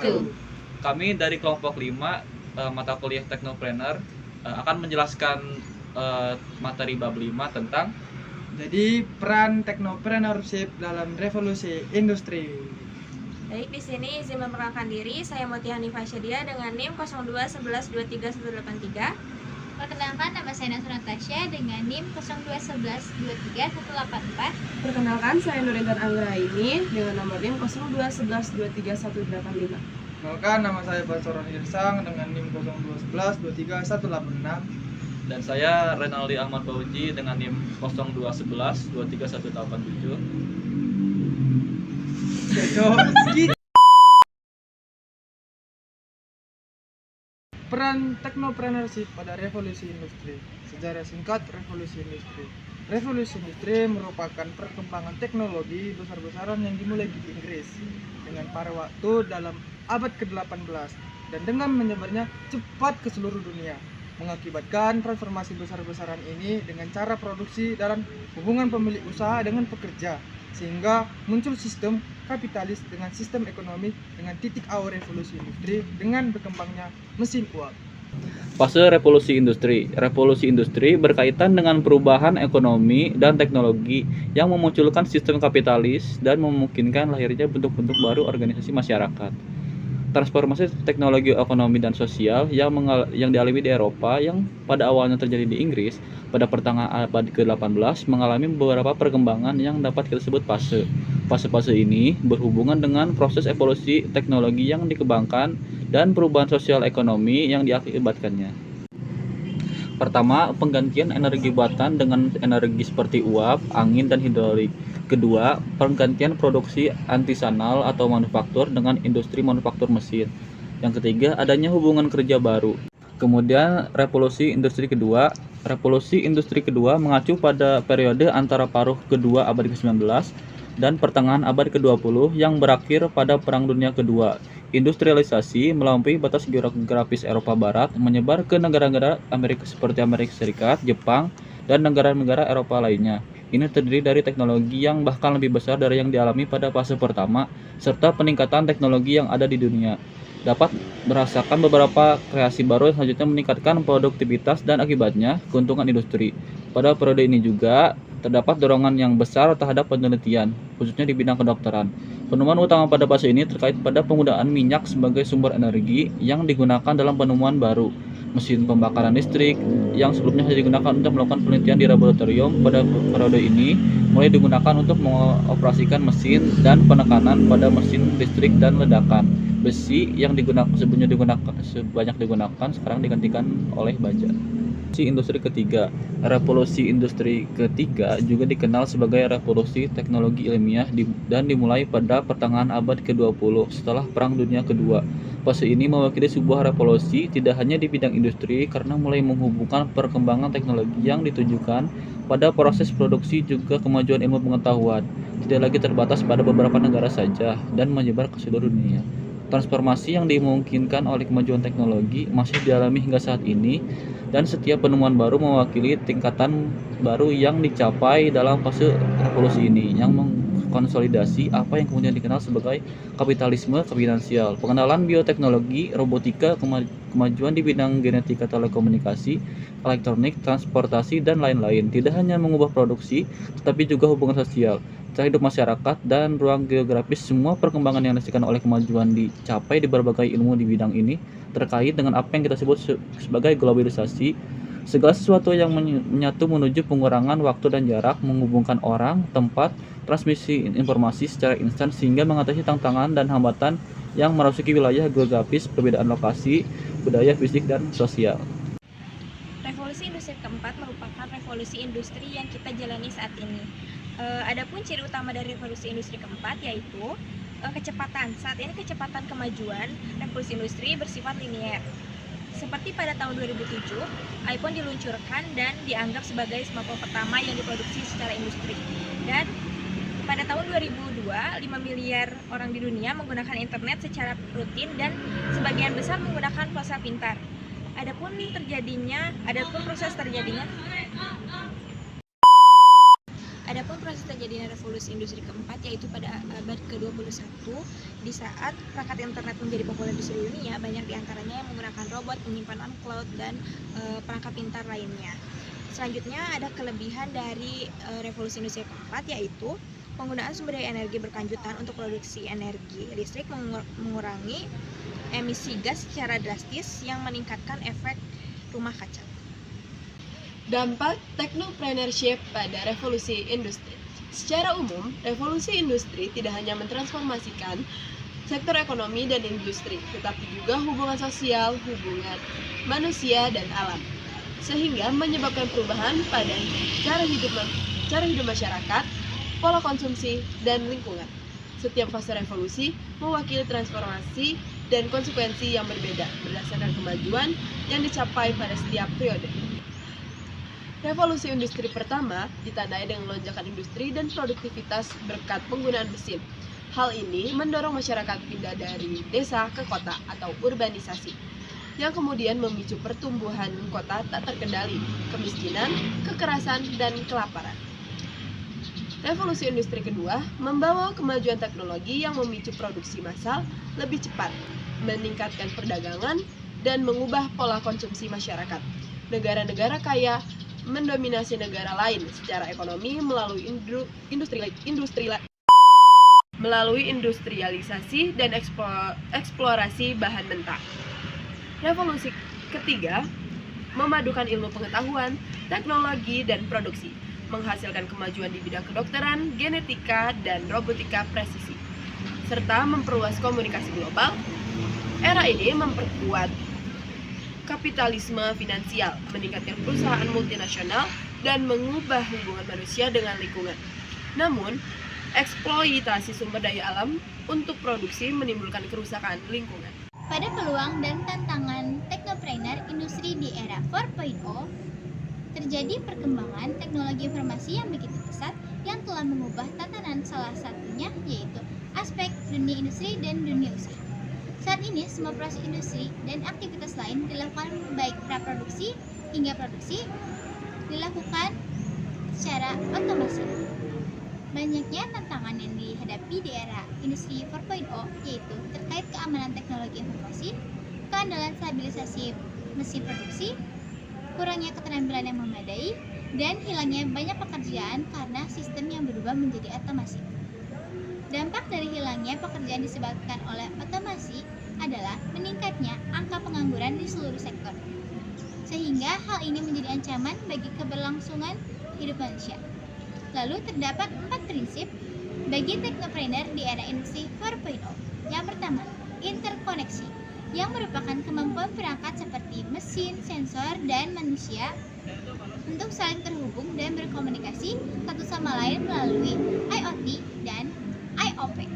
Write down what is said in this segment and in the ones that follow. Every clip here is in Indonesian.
wabarakatuh. Kami dari kelompok 5 mata kuliah Teknopreneur akan menjelaskan materi bab 5 tentang jadi peran teknopreneurship dalam revolusi industri. Baik, di sini izin memperkenalkan diri, saya Mutia Hanifah Syadia dengan NIM 0211231183. Perkenalkan, nama saya Nasra Natasha dengan NIM 0211231184. Perkenalkan, saya Nurintan Anggraini dengan nomor NIM 0211231185. Perkenalkan, nama saya Basoron Irsang dengan NIM 0211231186. dan saya Renaldi Ahmad Fauji dengan NIM 0211231187. Peran teknopreneurship pada revolusi industri. Sejarah singkat revolusi industri. Revolusi industri merupakan perkembangan teknologi besar-besaran yang dimulai di Inggris dengan pada waktu dalam abad ke-18 dan dengan menyebarnya cepat ke seluruh dunia, mengakibatkan transformasi besar-besaran ini dengan cara produksi dan hubungan pemilik usaha dengan pekerja, sehingga muncul sistem kapitalis dengan sistem ekonomi dengan titik awal revolusi industri dengan berkembangnya mesin uap. Fase revolusi industri. Revolusi industri berkaitan dengan perubahan ekonomi dan teknologi yang memunculkan sistem kapitalis dan memungkinkan lahirnya bentuk-bentuk baru organisasi masyarakat. Transformasi teknologi ekonomi dan sosial yang dialami di Eropa yang pada awalnya terjadi di Inggris pada pertengahan abad ke-18 mengalami beberapa perkembangan yang dapat kita sebut fase. Fase-fase ini berhubungan dengan proses evolusi teknologi yang dikembangkan dan perubahan sosial ekonomi yang diakibatkannya. Pertama, penggantian energi buatan dengan energi seperti uap, angin, dan hidrolik. Kedua, penggantian produksi artisanal atau manufaktur dengan industri manufaktur mesin. Yang ketiga, adanya hubungan kerja baru. Kemudian, revolusi industri kedua. Revolusi industri kedua mengacu pada periode antara paruh kedua abad ke-19 dan pertengahan abad ke-20 yang berakhir pada Perang Dunia Kedua. Industrialisasi melampaui batas geografis Eropa Barat menyebar ke negara-negara seperti Amerika Serikat, Jepang, dan negara-negara Eropa lainnya. Ini terdiri dari teknologi yang bahkan lebih besar dari yang dialami pada fase pertama, serta peningkatan teknologi yang ada di dunia. Dapat merasakan beberapa kreasi baru yang selanjutnya meningkatkan produktivitas dan akibatnya keuntungan industri. Pada periode ini juga terdapat dorongan yang besar terhadap penelitian, khususnya di bidang kedokteran. Penemuan utama pada fase ini terkait pada penggunaan minyak sebagai sumber energi yang digunakan dalam penemuan baru. Mesin pembakaran listrik yang sebelumnya hanya digunakan untuk melakukan penelitian di laboratorium pada periode ini mulai digunakan untuk mengoperasikan mesin dan penekanan pada mesin listrik dan ledakan. Besi yang sebelumnya sebanyak digunakan sekarang digantikan oleh baja. Industri ketiga. Revolusi industri ketiga juga dikenal sebagai revolusi teknologi ilmiah dan dimulai pada pertengahan abad ke-20 setelah Perang Dunia Kedua. Fase ini mewakili sebuah revolusi tidak hanya di bidang industri karena mulai menghubungkan perkembangan teknologi yang ditujukan pada proses produksi juga kemajuan ilmu pengetahuan, tidak lagi terbatas pada beberapa negara saja dan menyebar ke seluruh dunia. Transformasi yang dimungkinkan oleh kemajuan teknologi masih dialami hingga saat ini dan setiap penemuan baru mewakili tingkatan baru yang dicapai dalam fase revolusi ini yang mengkonsolidasi apa yang kemudian dikenal sebagai kapitalisme finansial. Pengenalan bioteknologi, robotika, kemajuan di bidang genetika, telekomunikasi, elektronik, transportasi, dan lain-lain tidak hanya mengubah produksi tetapi juga hubungan sosial, hidup masyarakat, dan ruang geografis. Semua perkembangan yang dirasakan oleh kemajuan dicapai di berbagai ilmu di bidang ini terkait dengan apa yang kita sebut sebagai globalisasi. Segala sesuatu yang menyatu menuju pengurangan waktu dan jarak, menghubungkan orang, tempat, transmisi informasi secara instan sehingga mengatasi tantangan dan hambatan yang merasuki wilayah geografis, perbedaan lokasi, budaya, fisik, dan sosial. Revolusi industri keempat merupakan revolusi industri yang kita jalani saat ini. Adapun ciri utama dari revolusi industri keempat yaitu kecepatan. Saat ini kecepatan kemajuan revolusi industri bersifat linear. Seperti pada tahun 2007, iPhone diluncurkan dan dianggap sebagai smartphone pertama yang diproduksi secara industri. Dan pada tahun 2002, 5 miliar orang di dunia menggunakan internet secara rutin dan sebagian besar menggunakan ponsel pintar. Adapun proses terjadinya revolusi industri keempat, yaitu pada abad ke-21, di saat perangkat internet menjadi populer di seluruh dunia. Banyak diantaranya yang menggunakan robot, penyimpanan cloud, dan perangkat pintar lainnya. Selanjutnya ada kelebihan dari revolusi industri keempat, yaitu penggunaan sumber daya energi berkelanjutan untuk produksi energi listrik, mengurangi emisi gas secara drastis yang meningkatkan efek rumah kaca. Dampak technopreneurship pada revolusi industri. Secara umum, revolusi industri tidak hanya mentransformasikan sektor ekonomi dan industri, tetapi juga hubungan sosial, hubungan manusia dan alam, sehingga menyebabkan perubahan pada cara hidup masyarakat, pola konsumsi, dan lingkungan. Setiap fase revolusi mewakili transformasi dan konsekuensi yang berbeda berdasarkan kemajuan yang dicapai pada setiap periode. Revolusi industri pertama ditandai dengan lonjakan industri dan produktivitas berkat penggunaan mesin. Hal ini mendorong masyarakat pindah dari desa ke kota atau urbanisasi, yang kemudian memicu pertumbuhan kota tak terkendali, kemiskinan, kekerasan, dan kelaparan. Revolusi industri kedua membawa kemajuan teknologi yang memicu produksi massal lebih cepat, meningkatkan perdagangan, dan mengubah pola konsumsi masyarakat. Negara-negara kaya mendominasi negara lain secara ekonomi melalui industrialisasi dan eksplorasi bahan mentah. Revolusi ketiga memadukan ilmu pengetahuan, teknologi, dan produksi, menghasilkan kemajuan di bidang kedokteran, genetika, dan robotika presisi, serta memperluas komunikasi global. Era ini memperkuat kapitalisme finansial, meningkatkan perusahaan multinasional, dan mengubah hubungan manusia dengan lingkungan. Namun, eksploitasi sumber daya alam untuk produksi menimbulkan kerusakan lingkungan. Pada peluang dan tantangan teknopreneur industri di era 4.0, terjadi perkembangan teknologi informasi yang begitu pesat yang telah mengubah tatanan, salah satunya yaitu aspek dunia industri dan dunia usaha. Saat ini, semua proses industri dan aktivitas lain dilakukan baik praproduksi hingga produksi dilakukan secara otomasi. Banyaknya tantangan yang dihadapi di era industri 4.0 yaitu terkait keamanan teknologi informasi, keandalan stabilisasi mesin produksi, kurangnya keterampilan yang memadai, dan hilangnya banyak pekerjaan karena sistem yang berubah menjadi otomasi. Dampak dari hilangnya pekerjaan disebabkan oleh otomasi adalah meningkatnya angka pengangguran di seluruh sektor, sehingga hal ini menjadi ancaman bagi keberlangsungan hidup manusia. Lalu terdapat 4 prinsip bagi teknopreneur di era industri 4.0. Yang pertama, interkoneksi, yang merupakan kemampuan perangkat seperti mesin, sensor, dan manusia untuk saling terhubung dan berkomunikasi satu sama lain melalui IoT dan IoT,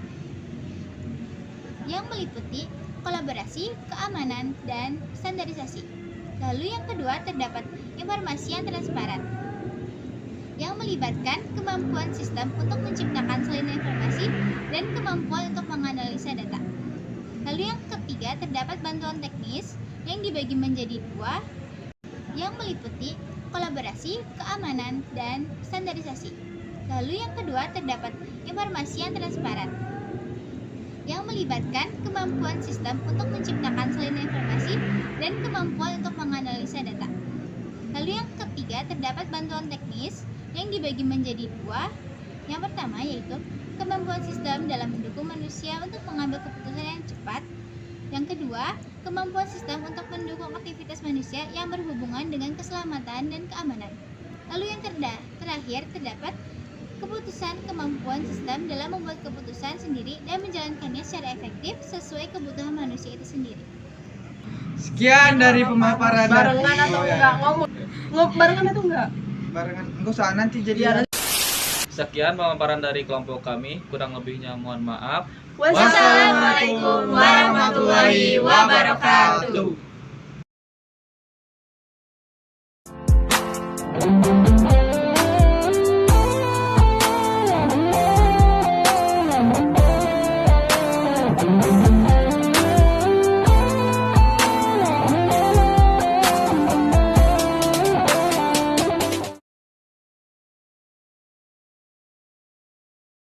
yang meliputi kolaborasi, keamanan, dan standarisasi. Lalu yang kedua, terdapat informasi yang transparan, yang melibatkan kemampuan sistem untuk menciptakan salinan informasi dan kemampuan untuk menganalisa data. Lalu yang ketiga, terdapat bantuan teknis yang dibagi menjadi 2, yang meliputi kolaborasi, keamanan, dan standarisasi. Lalu yang kedua, terdapat informasi yang transparan, yang melibatkan kemampuan sistem untuk menciptakan salinan informasi dan kemampuan untuk menganalisa data. Lalu yang ketiga, terdapat bantuan teknis yang dibagi menjadi 2. Yang pertama yaitu kemampuan sistem dalam mendukung manusia untuk mengambil keputusan yang cepat. Yang kedua, kemampuan sistem untuk mendukung aktivitas manusia yang berhubungan dengan keselamatan dan keamanan. Lalu yang terakhir, terdapat kemampuan sistem dalam membuat keputusan sendiri dan menjalankannya secara efektif sesuai kebutuhan manusia itu sendiri. Sekian dari pemaparan Barengan atau enggak ngomong? Barengan atau enggak? Barengan, enggak usah nanti jadi. Sekian pemaparan dari kelompok kami, kurang lebihnya mohon maaf. Wassalamualaikum warahmatullahi wabarakatuh.